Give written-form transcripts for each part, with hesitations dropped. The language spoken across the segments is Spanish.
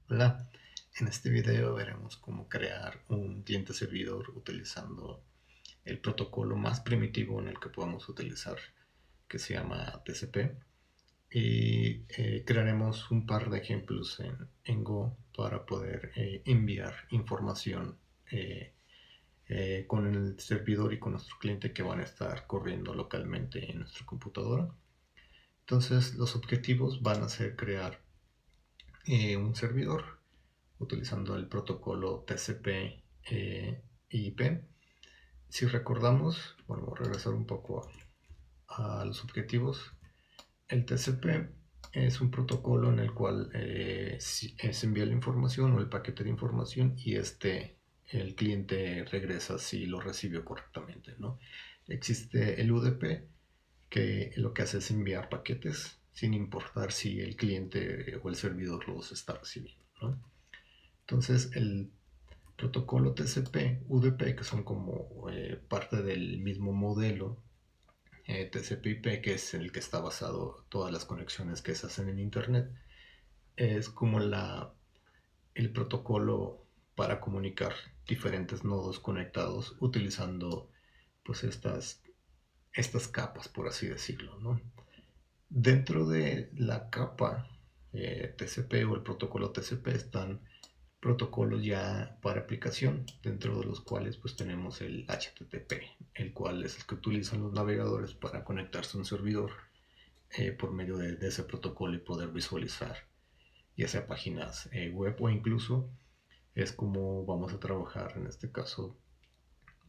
Hola, en este video veremos cómo crear un cliente servidor utilizando el protocolo más primitivo en el que podemos utilizar, que se llama TCP. Y crearemos un par de ejemplos en Go para poder enviar información con el servidor y con nuestro cliente que van a estar corriendo localmente en nuestra computadora. Entonces los objetivos van a ser crear un servidor utilizando el protocolo TCP/IP. Si recordamos, bueno, voy a regresar un poco a los objetivos. El TCP es un protocolo en el cual se envía la información o el paquete de información y el cliente regresa si lo recibió correctamente, ¿no? Existe el UDP, que lo que hace es enviar paquetes sin importar si el cliente o el servidor los está recibiendo, ¿no? Entonces, el protocolo TCP, UDP, que son como parte del mismo modelo TCP/IP, que es el que está basado todas las conexiones que se hacen en Internet, es como el protocolo para comunicar diferentes nodos conectados utilizando pues estas capas, por así decirlo, ¿no? Dentro de la capa TCP o el protocolo TCP están protocolos ya para aplicación, dentro de los cuales pues tenemos el HTTP, el cual es el que utilizan los navegadores para conectarse a un servidor por medio de ese protocolo y poder visualizar ya sea páginas web o incluso es como vamos a trabajar en este caso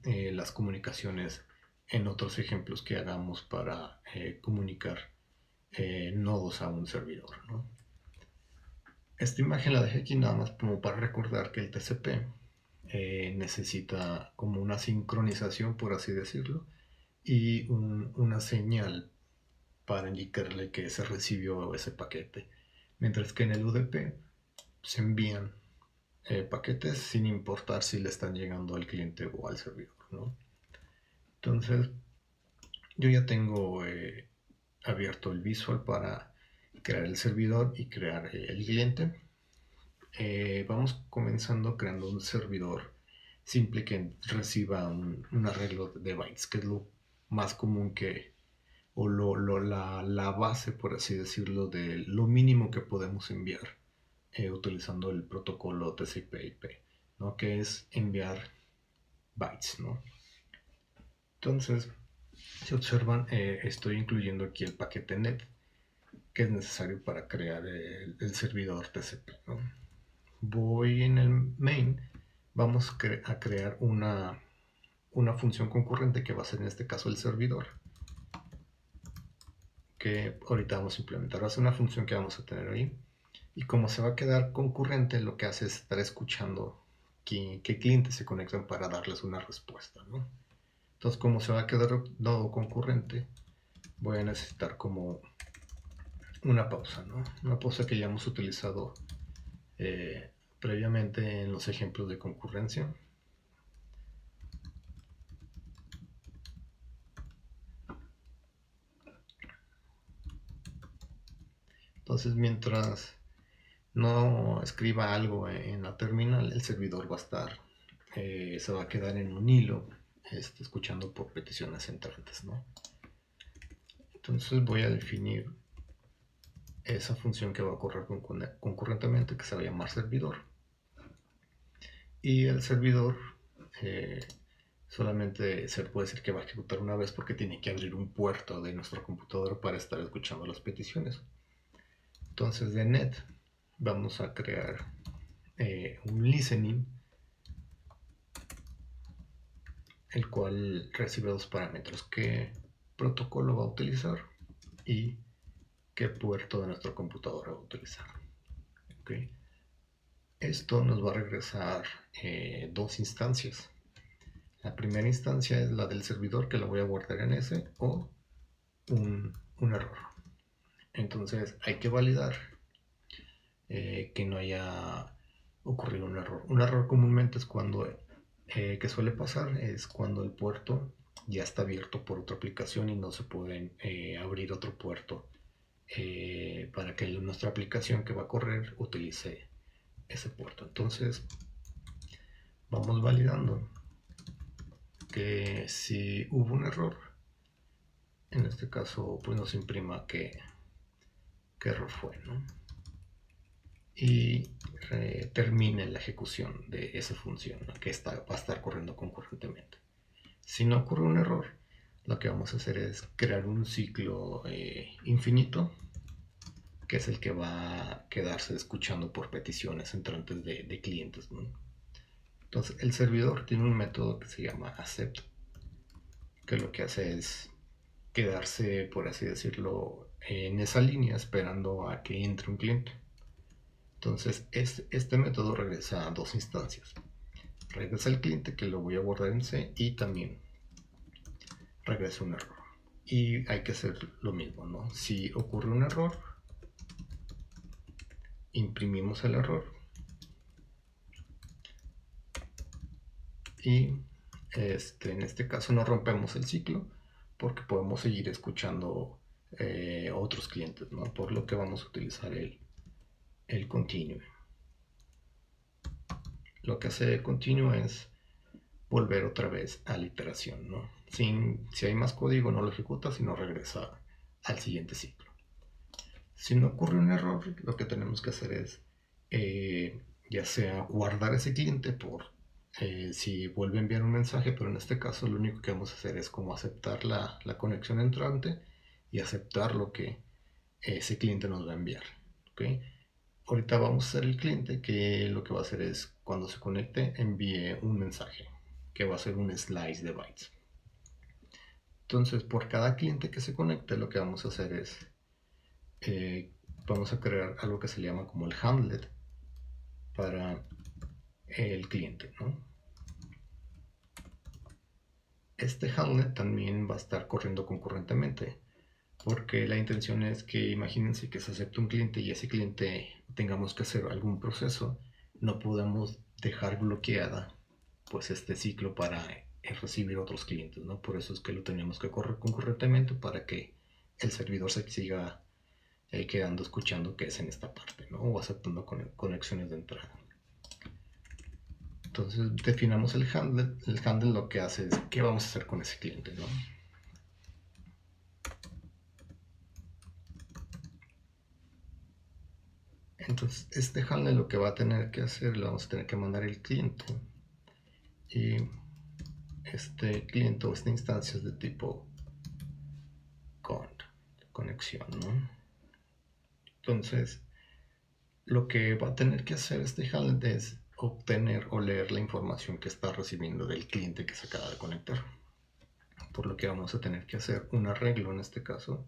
las comunicaciones en otros ejemplos que hagamos para comunicar nodos a un servidor, ¿no? Esta imagen la dejé aquí nada más como para recordar que el TCP necesita como una sincronización, por así decirlo, y una señal para indicarle que se recibió ese paquete. Mientras que en el UDP se envían paquetes sin importar si le están llegando al cliente o al servidor, ¿no? Entonces, yo ya tengo abierto el visual para crear el servidor y crear el cliente. Vamos comenzando creando un servidor simple que reciba un arreglo de bytes, que es lo más común o la base, por así decirlo, de lo mínimo que podemos enviar utilizando el protocolo TCP/IP, ¿no? Que es enviar bytes, ¿no? Entonces, si observan, estoy incluyendo aquí el paquete net que es necesario para crear el servidor TCP, ¿no? Voy en el main, vamos a crear una función concurrente que va a ser en este caso el servidor, que ahorita vamos a implementar. Va a ser una función que vamos a tener ahí. Y como se va a quedar concurrente, lo que hace es estar escuchando qué clientes se conectan para darles una respuesta, ¿no? Entonces, como se va a quedar nodo concurrente, voy a necesitar como una pausa, ¿no? Una pausa que ya hemos utilizado previamente en los ejemplos de concurrencia. Entonces, mientras no escriba algo en la terminal, el servidor va a estar, se va a quedar en un hilo, escuchando por peticiones entrantes, ¿no? Entonces voy a definir esa función que va a correr concurrentemente, que se va a llamar servidor. Y el servidor solamente se puede decir que va a ejecutar una vez porque tiene que abrir un puerto de nuestra computadora para estar escuchando las peticiones. Entonces de net vamos a crear un listening, el cual recibe dos parámetros: qué protocolo va a utilizar y qué puerto de nuestra computadora va a utilizar. ¿Okay? Esto nos va a regresar dos instancias. La primera instancia es la del servidor, que la voy a guardar en S, o un error. Entonces hay que validar que no haya ocurrido un error. Un error comúnmente es cuando, que suele pasar, es cuando el puerto ya está abierto por otra aplicación y no se puede abrir otro puerto para que nuestra aplicación que va a correr utilice ese puerto. Entonces vamos validando que si hubo un error, en este caso pues nos imprima qué error fue, ¿no? Y termine la ejecución de esa función, ¿no? Que va a estar corriendo concurrentemente. Si no ocurre un error, lo que vamos a hacer es crear un ciclo infinito, que es el que va a quedarse escuchando por peticiones entrantes de clientes, ¿no? Entonces el servidor tiene un método que se llama accept, que lo que hace es quedarse, por así decirlo, en esa línea esperando a que entre un cliente. Entonces este método regresa a dos instancias. Regresa el cliente, que lo voy a guardar en C, y también regresa un error. Y hay que hacer lo mismo, ¿no? Si ocurre un error, imprimimos el error y en este caso no rompemos el ciclo porque podemos seguir escuchando otros clientes, ¿no? Por lo que vamos a utilizar el continue. Lo que hace continue es volver otra vez a la iteración, ¿no? Si hay más código no lo ejecuta, sino regresa al siguiente ciclo. Si no ocurre un error, lo que tenemos que hacer es ya sea guardar ese cliente por si vuelve a enviar un mensaje, pero en este caso lo único que vamos a hacer es como aceptar la conexión entrante y aceptar lo que ese cliente nos va a enviar. ¿Okay? Ahorita vamos a hacer el cliente que lo que va a hacer es cuando se conecte envíe un mensaje que va a ser un slice de bytes. Entonces por cada cliente que se conecte lo que vamos a hacer es vamos a crear algo que se llama como el handlet para el cliente, ¿no? Este handlet también va a estar corriendo concurrentemente porque la intención es que imagínense que se acepte un cliente y ese cliente tengamos que hacer algún proceso, no podamos dejar bloqueada pues este ciclo para recibir otros clientes, ¿no? Por eso es que lo tenemos que correr concurrentemente para que el servidor se siga quedando escuchando que es en esta parte, ¿no? O aceptando conexiones de entrada. Entonces definamos el handle. El handle lo que hace es qué vamos a hacer con ese cliente, ¿no? Entonces este handle lo que va a tener que hacer, le vamos a tener que mandar el cliente. Y este cliente o esta instancia es de tipo conexión, ¿no? Entonces lo que va a tener que hacer este handle es obtener o leer la información que está recibiendo del cliente que se acaba de conectar. Por lo que vamos a tener que hacer un arreglo en este caso,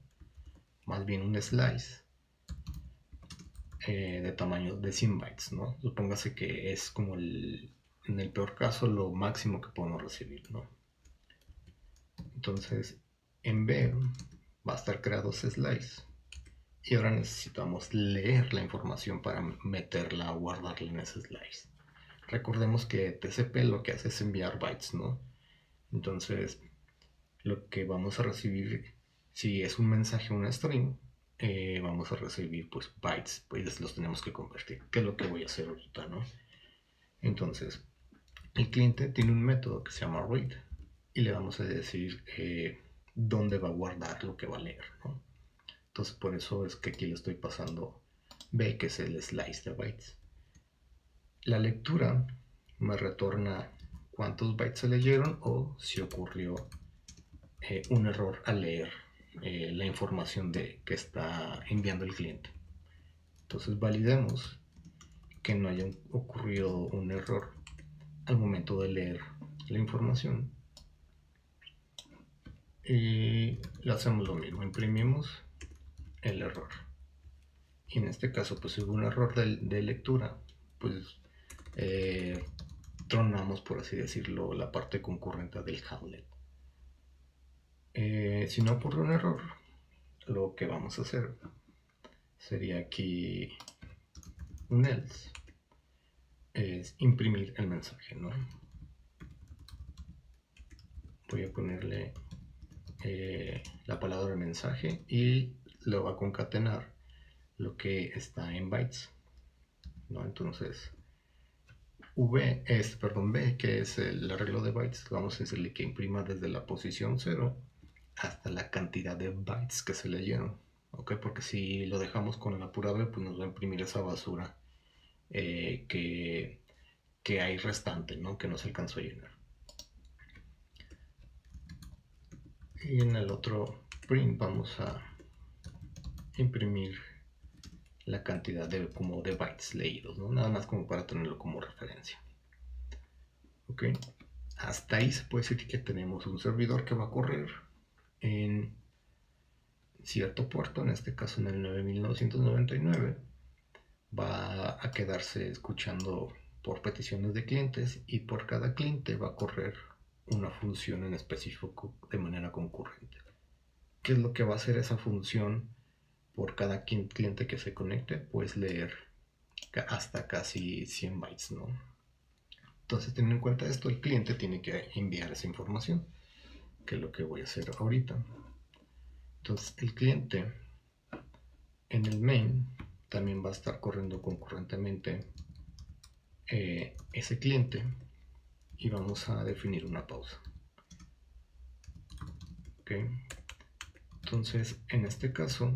más bien un slice de tamaño de 100 bytes, ¿no? Supóngase que es como en el peor caso lo máximo que podemos recibir, ¿no? Entonces en B va a estar creado ese slice y ahora necesitamos leer la información para meterla o guardarla en ese slice. Recordemos que TCP lo que hace es enviar bytes, ¿no? Entonces lo que vamos a recibir, si es un mensaje o una string, vamos a recibir pues bytes, pues los tenemos que convertir, que es lo que voy a hacer ahorita, ¿no? Entonces el cliente tiene un método que se llama read y le vamos a decir dónde va a guardar lo que va a leer, ¿no? Entonces por eso es que aquí le estoy pasando B, que es el slice de bytes. La lectura me retorna cuántos bytes se leyeron o si ocurrió un error al leer la información que está enviando el cliente. Entonces validemos que no haya ocurrido un error al momento de leer la información y le hacemos lo mismo, imprimimos el error y en este caso pues si hubo un error de lectura pues tronamos, por así decirlo, la parte concurrente del handlet. Si no ocurre un error, lo que vamos a hacer sería aquí un else, es imprimir el mensaje, ¿no? Voy a ponerle la palabra mensaje y lo va a concatenar lo que está en bytes. ¿no? Entonces, B, que es el arreglo de bytes, vamos a decirle que imprima desde la posición 0 hasta la cantidad de bytes que se leyeron, ¿ok? Porque si lo dejamos con la pura B, pues nos va a imprimir esa basura que hay restante, ¿no? Que no se alcanzó a llenar. Y en el otro print vamos a imprimir la cantidad de bytes leídos, ¿no? Nada más como para tenerlo como referencia. ¿Ok? Hasta ahí se puede decir que tenemos un servidor que va a correr en cierto puerto, en este caso en el 9999, va a quedarse escuchando por peticiones de clientes y por cada cliente va a correr una función en específico de manera concurrente. ¿Qué es lo que va a hacer esa función por cada cliente que se conecte? Pues leer hasta casi 100 bytes, ¿no? Entonces, teniendo en cuenta esto, el cliente tiene que enviar esa información, que es lo que voy a hacer ahorita. Entonces, el cliente en el main también va a estar corriendo concurrentemente ese cliente y vamos a definir una pausa. ¿Ok? Entonces, en este caso,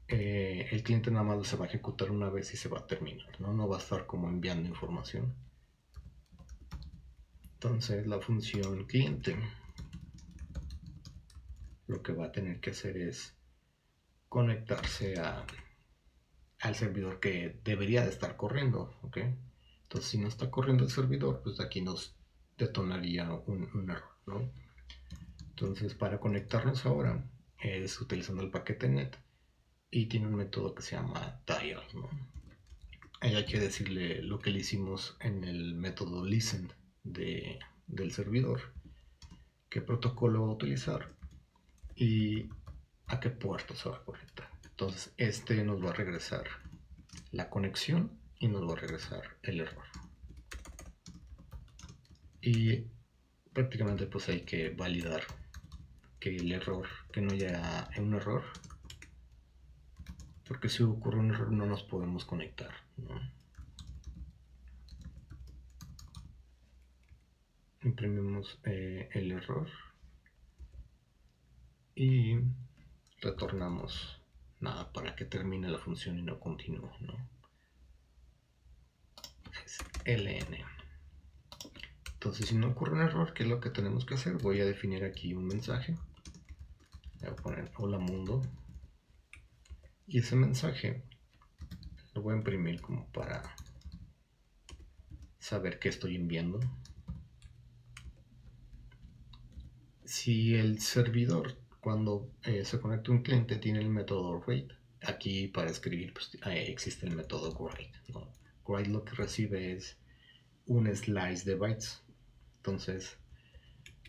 el cliente nada más se va a ejecutar una vez y se va a terminar, ¿no? No va a estar como enviando información. Entonces, la función cliente lo que va a tener que hacer es conectarse al servidor que debería de estar corriendo, ¿ok? Entonces, si no está corriendo el servidor, pues aquí nos detonaría un error, ¿no? Entonces, para conectarnos ahora es utilizando el paquete net y tiene un método que se llama dial, ¿no? Ahí hay que decirle lo que le hicimos en el método listen del servidor, qué protocolo va a utilizar y a qué puerto se va a conectar. Entonces, este nos va a regresar la conexión y nos va a regresar el error. Y prácticamente pues hay que validar que el error, que no haya un error, porque si ocurre un error no nos podemos conectar, ¿no? Imprimimos el error y retornamos nada para que termine la función y no continúe, ¿no? Es ln. Entonces, si no ocurre un error, ¿qué es lo que tenemos que hacer? Voy a definir aquí un mensaje. Voy a poner hola mundo. Y ese mensaje lo voy a imprimir como para saber qué estoy enviando. Si el servidor, cuando se conecta un cliente, tiene el método write, aquí para escribir pues, existe el método write, ¿no? Write lo que recibe es un slice de bytes. Entonces,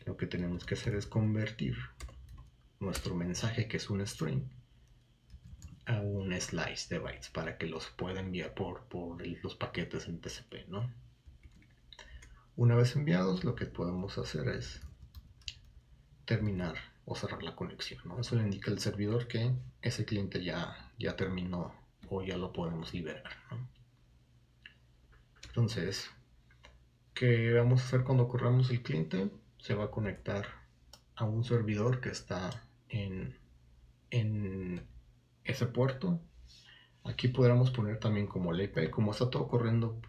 lo que tenemos que hacer es convertir nuestro mensaje, que es un string, a un slice de bytes para que los pueda enviar por los paquetes en TCP, ¿no? Una vez enviados, lo que podemos hacer es terminar o cerrar la conexión, ¿no? Eso le indica al servidor que ese cliente ya terminó o ya lo podemos liberar, ¿no? Entonces, ¿qué vamos a hacer cuando corramos el cliente? Se va a conectar a un servidor que está en ese puerto. Aquí podríamos poner también como el IP, como está todo corriendo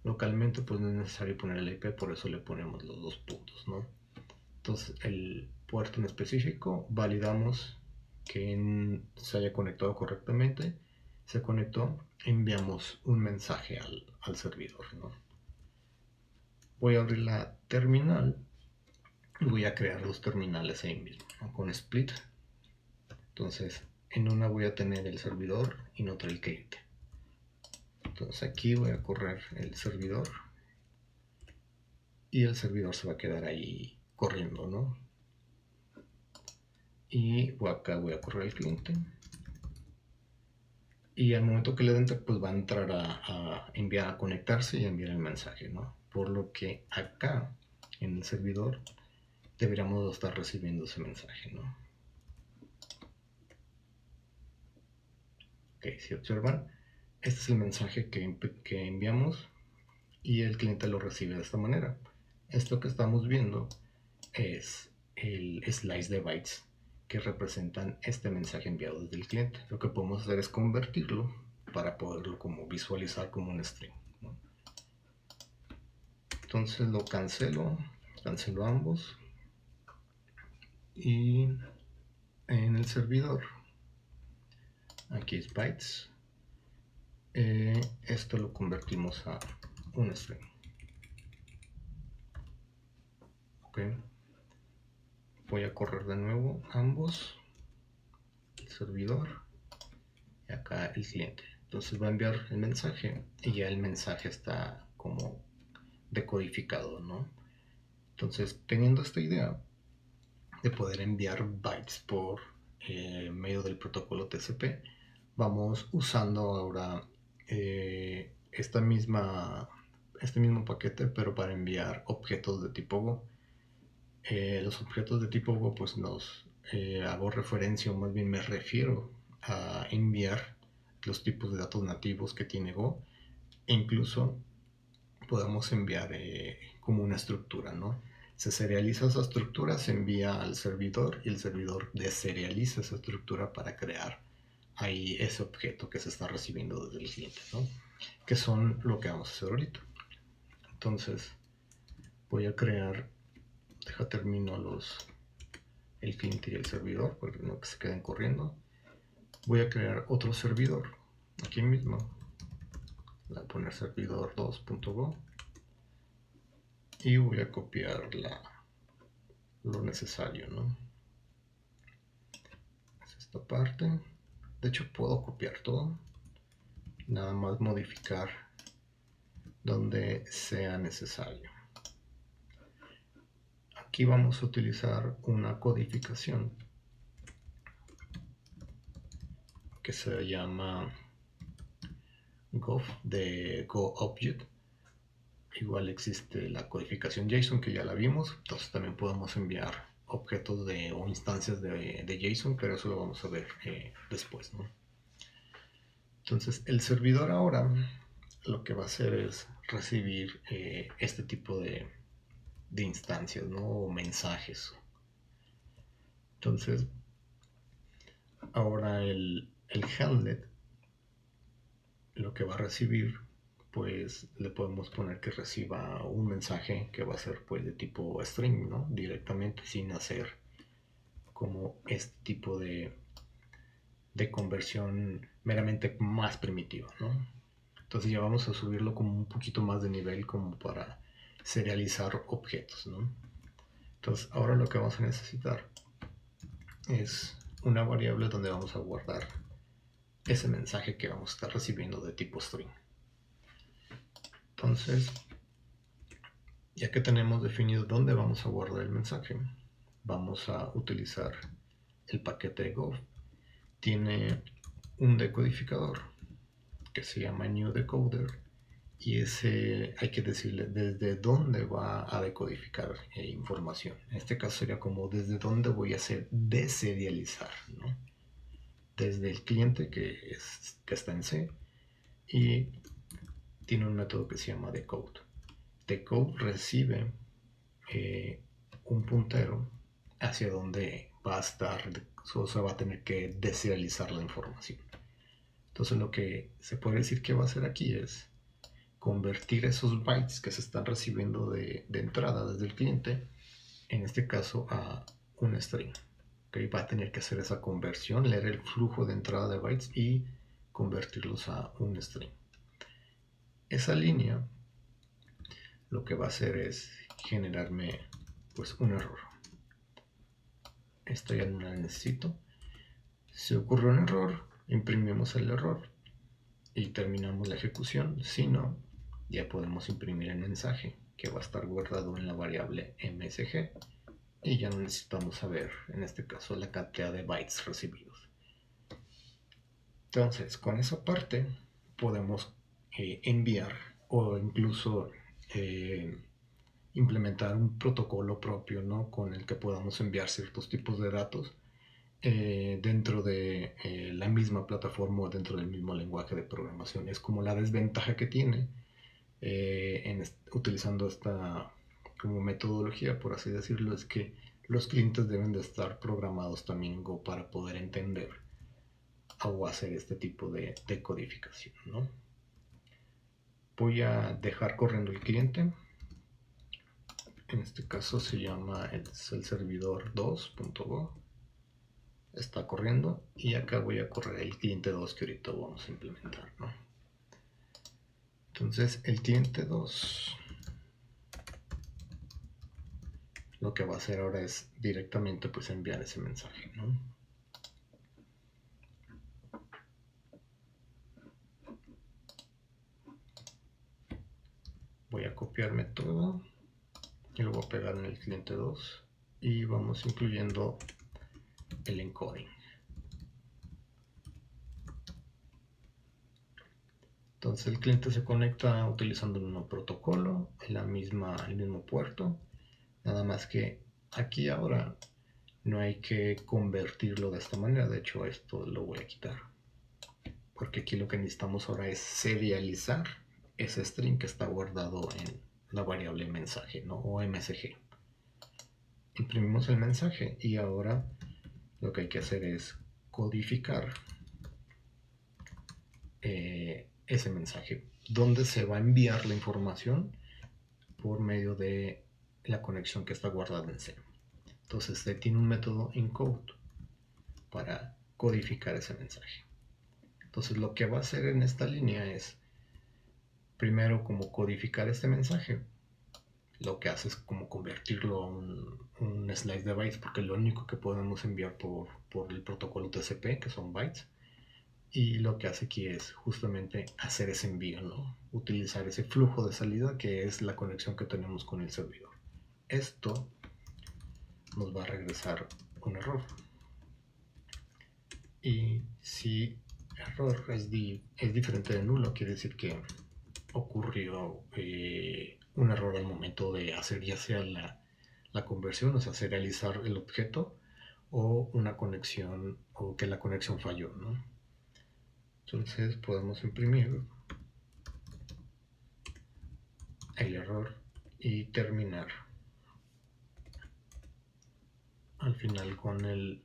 localmente, pues no es necesario poner el IP, por eso le ponemos los dos puntos, ¿no? Entonces, el puerto en específico, validamos que se haya conectado correctamente, se conectó, enviamos un mensaje al servidor, ¿no? Voy a abrir la terminal y voy a crear dos terminales ahí mismo, ¿no? Con split. Entonces, en una voy a tener el servidor y en otra el cliente. Entonces aquí voy a correr el servidor y el servidor se va a quedar ahí corriendo, ¿no? Y acá voy a correr el cliente y al momento que le dé enter pues va a entrar a enviar, a conectarse y a enviar el mensaje, ¿no? Por lo que acá en el servidor deberíamos estar recibiendo ese mensaje, ¿no? Ok, si observan, Este es el mensaje que enviamos y el cliente lo recibe de esta manera. Esto que estamos viendo es el slice de bytes que representan este mensaje enviado desde el cliente. Lo que podemos hacer es convertirlo para poderlo como visualizar como un string, ¿no? Entonces lo cancelo ambos, y en el servidor, aquí es bytes, esto lo convertimos a un string. Ok, voy a correr de nuevo ambos, el servidor y acá el cliente. Entonces va a enviar el mensaje y ya el mensaje está como decodificado, ¿no? Entonces, teniendo esta idea de poder enviar bytes por medio del protocolo TCP, vamos usando ahora este mismo paquete, pero para enviar objetos de tipo Go. Los objetos de tipo Go, pues hago referencia, o más bien me refiero a enviar los tipos de datos nativos que tiene Go, e incluso podemos enviar como una estructura, ¿no? Se serializa esa estructura, se envía al servidor y el servidor deserializa esa estructura para crear ahí ese objeto que se está recibiendo desde el cliente, ¿no? Que son lo que vamos a hacer ahorita. Entonces voy a crear, termino el cliente y el servidor, porque no que se queden corriendo. Voy a crear otro servidor aquí mismo. Voy a poner servidor 2.go y voy a copiar lo necesario, ¿no? Es esta parte. De hecho, puedo copiar todo, nada más modificar donde sea necesario. Aquí vamos a utilizar una codificación que se llama Gov de GoObject. Igual existe la codificación JSON, que ya la vimos. Entonces también podemos enviar objetos o instancias de JSON, pero eso lo vamos a ver después, ¿no? Entonces el servidor ahora lo que va a hacer es recibir este tipo de instancias, ¿no? O mensajes. Entonces ahora el handlet lo que va a recibir, pues le podemos poner que reciba un mensaje que va a ser pues de tipo string, ¿no? Directamente, sin hacer como este tipo de conversión meramente más primitiva, ¿no? Entonces ya vamos a subirlo como un poquito más de nivel, como para serializar objetos, ¿no? Entonces ahora lo que vamos a necesitar es una variable donde vamos a guardar ese mensaje que vamos a estar recibiendo de tipo string. Entonces, ya que tenemos definido dónde vamos a guardar el mensaje, vamos a utilizar el paquete de Go. Tiene un decodificador que se llama newDecoder, y ese hay que decirle desde dónde va a decodificar información. En este caso sería como desde dónde voy a hacer deserializar, ¿no? Desde el cliente que está en C, y tiene un método que se llama decode. Decode recibe un puntero hacia donde va a estar, o se va a tener que deserializar la información. Entonces lo que se puede decir que va a hacer aquí es convertir esos bytes que se están recibiendo de entrada desde el cliente, en este caso a un string. ¿Okay? Va a tener que hacer esa conversión, leer el flujo de entrada de bytes y convertirlos a un string. Esa línea lo que va a hacer es generarme pues un error. Esto ya no la necesito. Si ocurre un error, imprimimos el error y terminamos la ejecución. Si no, ya podemos imprimir el mensaje, que va a estar guardado en la variable msg, y ya no necesitamos saber, en este caso, la cantidad de bytes recibidos. Entonces, con esa parte podemos enviar o incluso implementar un protocolo propio, ¿no? Con el que podamos enviar ciertos tipos de datos dentro de la misma plataforma o dentro del mismo lenguaje de programación. Es como la desventaja que tiene utilizando esta como metodología, por así decirlo, es que los clientes deben de estar programados también en Go para poder entender o hacer este tipo de codificación, ¿no? Voy a dejar corriendo el cliente. En este caso se llama el servidor 2.go. Está corriendo y acá voy a correr el cliente 2 que ahorita vamos a implementar, ¿no? Entonces el cliente 2 lo que va a hacer ahora es directamente pues enviar ese mensaje, ¿no? Voy a copiarme todo y lo voy a pegar en el cliente 2 y vamos incluyendo el encoding. Entonces el cliente se conecta utilizando el mismo protocolo, el mismo puerto, nada más que aquí ahora no hay que convertirlo de esta manera, de hecho esto lo voy a quitar, porque aquí lo que necesitamos ahora es serializar ese string que está guardado en la variable mensaje, ¿no? O MSG. Imprimimos el mensaje y ahora lo que hay que hacer es codificar ese mensaje, donde se va a enviar la información por medio de la conexión que está guardada en C. Entonces se tiene un método encode para codificar ese mensaje. Entonces lo que va a hacer en esta línea es primero como codificar este mensaje. Lo que hace es como convertirlo a un slice de bytes, porque lo único que podemos enviar por el protocolo TCP, que son bytes, y lo que hace aquí es justamente hacer ese envío, ¿no? Utilizar ese flujo de salida que es la conexión que tenemos con el servidor. Esto nos va a regresar un error. Y si error es diferente de nulo, quiere decir que ocurrió un error al momento de hacer ya sea la conversión, o sea, serializar el objeto, o una conexión, o que la conexión falló, ¿no? Entonces podemos imprimir el error y terminar al final con el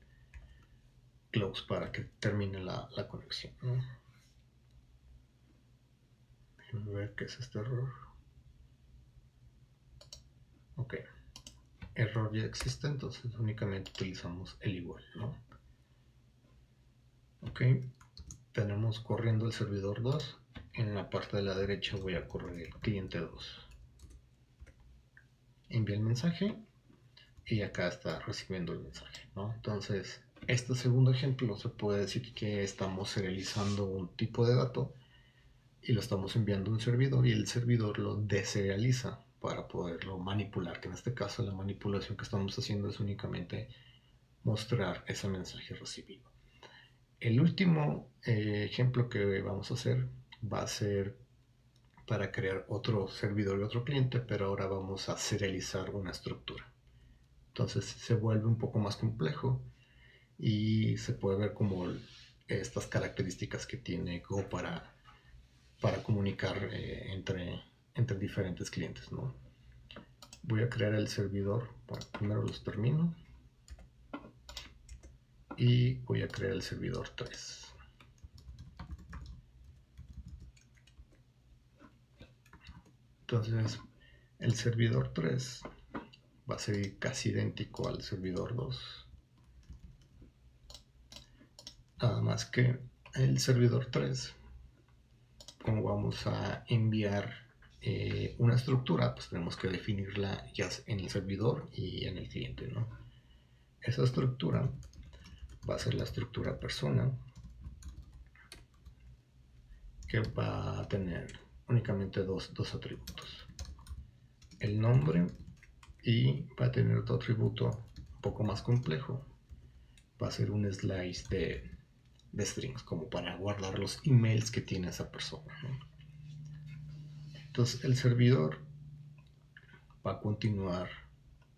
close para que termine la conexión, ¿no? Déjenme ver qué es este error. Ok, error ya existe, entonces únicamente utilizamos el igual, ¿no? Ok, tenemos corriendo el servidor 2. En la parte de la derecha voy a correr el cliente 2. Envía el mensaje y acá está recibiendo el mensaje, ¿no? Entonces, este segundo ejemplo se puede decir que estamos serializando un tipo de dato y lo estamos enviando a un servidor y el servidor lo deserializa para poderlo manipular, que en este caso la manipulación que estamos haciendo es únicamente mostrar ese mensaje recibido. El último ejemplo que vamos a hacer va a ser para crear otro servidor y otro cliente, pero ahora vamos a serializar una estructura. Entonces se vuelve un poco más complejo y se puede ver como estas características que tiene Go para comunicar entre diferentes clientes, ¿no? Voy a crear el servidor. Bueno, primero los termino y voy a crear el servidor 3. Entonces el servidor 3 va a ser casi idéntico al servidor 2, nada más que el servidor 3, como vamos a enviar una estructura, pues tenemos que definirla ya en el servidor y en el cliente, ¿no? Esa estructura va a ser la estructura persona, que va a tener únicamente dos atributos: el nombre, y va a tener otro atributo un poco más complejo. Va a ser un slice de strings, como para guardar los emails que tiene esa persona, ¿no? Entonces el servidor va a continuar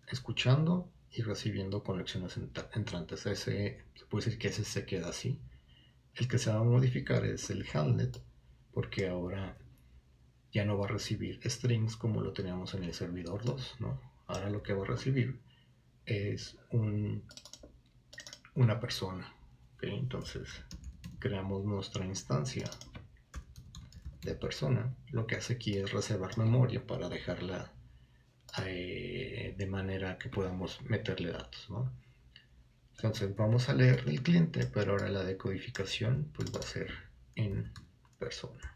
escuchando y recibiendo conexiones entrantes. Se puede decir que ese se queda así. El que se va a modificar es el handlet, porque ahora ya no va a recibir strings como lo teníamos en el servidor 2, ¿no? Ahora lo que va a recibir es una persona. ¿Okay? Entonces creamos nuestra instancia de persona. Lo que hace aquí es reservar memoria para dejarla de manera que podamos meterle datos, ¿no? Entonces vamos a leer el cliente, pero ahora la decodificación pues va a ser en persona.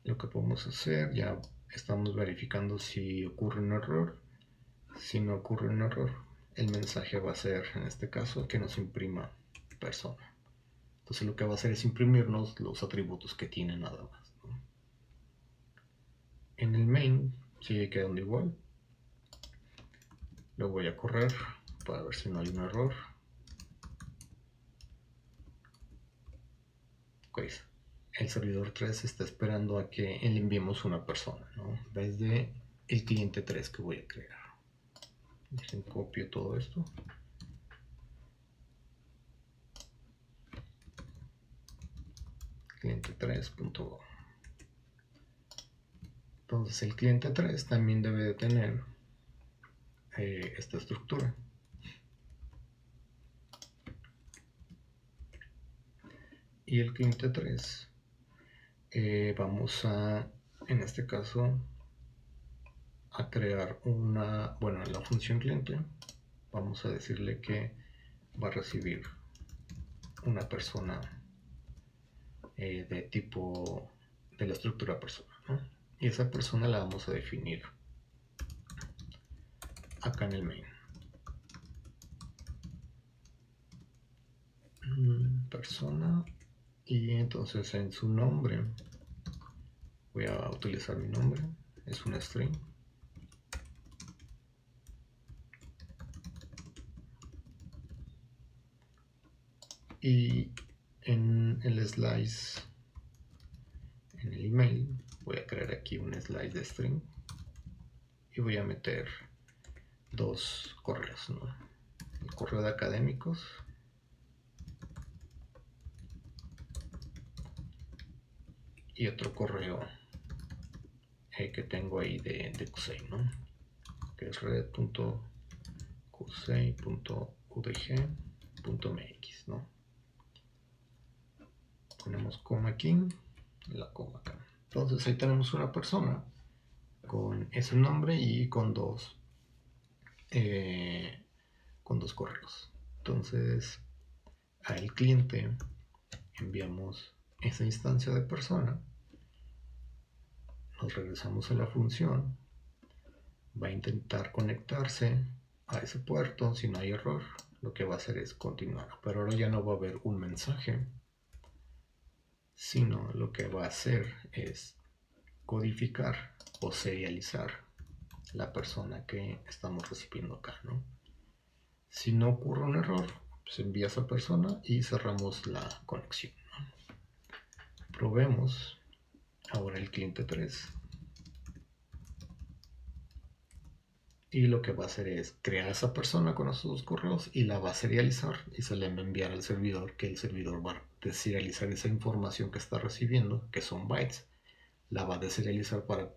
Lo que podemos hacer, ya estamos verificando si ocurre un error. Si no ocurre un error, el mensaje va a ser, en este caso, que nos imprima persona. Entonces lo que va a hacer es imprimirnos los atributos que tiene nada más, ¿no? En el main sigue quedando igual. Lo voy a correr para ver si no hay un error. Pues el servidor 3 está esperando a que le enviemos una persona, ¿no? Desde el cliente 3 que voy a crear. Dejen copio todo esto. Cliente 3.go. Entonces el cliente 3 también debe de tener esta estructura. Y el cliente 3 vamos a, en este caso, a crear una, bueno, en la función cliente vamos a decirle que va a recibir una persona de tipo de la estructura persona, ¿no? Y esa persona la vamos a definir acá en el main. Persona, y entonces en su nombre voy a utilizar mi nombre, es una string. Y en el slice, en el email, voy a crear aquí un slice de string y voy a meter dos correos, ¿no? El correo de académicos y otro correo que tengo ahí de Qusei, ¿no? Que es red.qusei.udg.mx, ¿no? Ponemos coma aquí y la coma acá. Entonces ahí tenemos una persona con ese nombre y con dos correos. Entonces al cliente enviamos esa instancia de persona, nos regresamos a la función, va a intentar conectarse a ese puerto. Si no hay error, lo que va a hacer es continuar, pero ahora ya no va a haber un mensaje, sino lo que va a hacer es codificar o serializar la persona que estamos recibiendo acá, ¿no? Si no ocurre un error, se envía a esa persona y cerramos la conexión, ¿no? Probemos ahora el cliente 3. Y lo que va a hacer es crear a esa persona con esos dos correos y la va a serializar y se le va a enviar al servidor, que el servidor va a deserializar esa información que está recibiendo, que son bytes, la va a deserializar para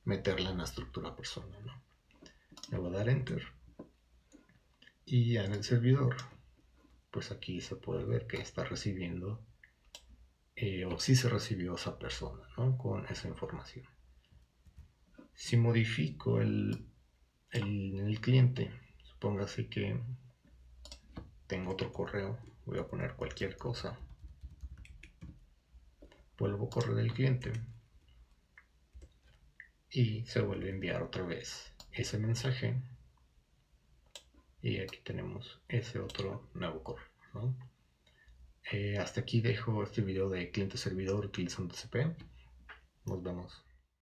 meterla en la estructura persona, ¿no? Le va a dar enter y ya en el servidor, pues aquí se puede ver que está recibiendo o si se recibió esa persona, ¿no? Con esa información. Si modifico el cliente, supóngase que tengo otro correo, voy a poner cualquier cosa, vuelvo a correr del cliente y se vuelve a enviar otra vez ese mensaje y aquí tenemos ese otro nuevo correo, ¿no? Hasta aquí dejo este video de cliente servidor utilizando TCP. Nos vemos.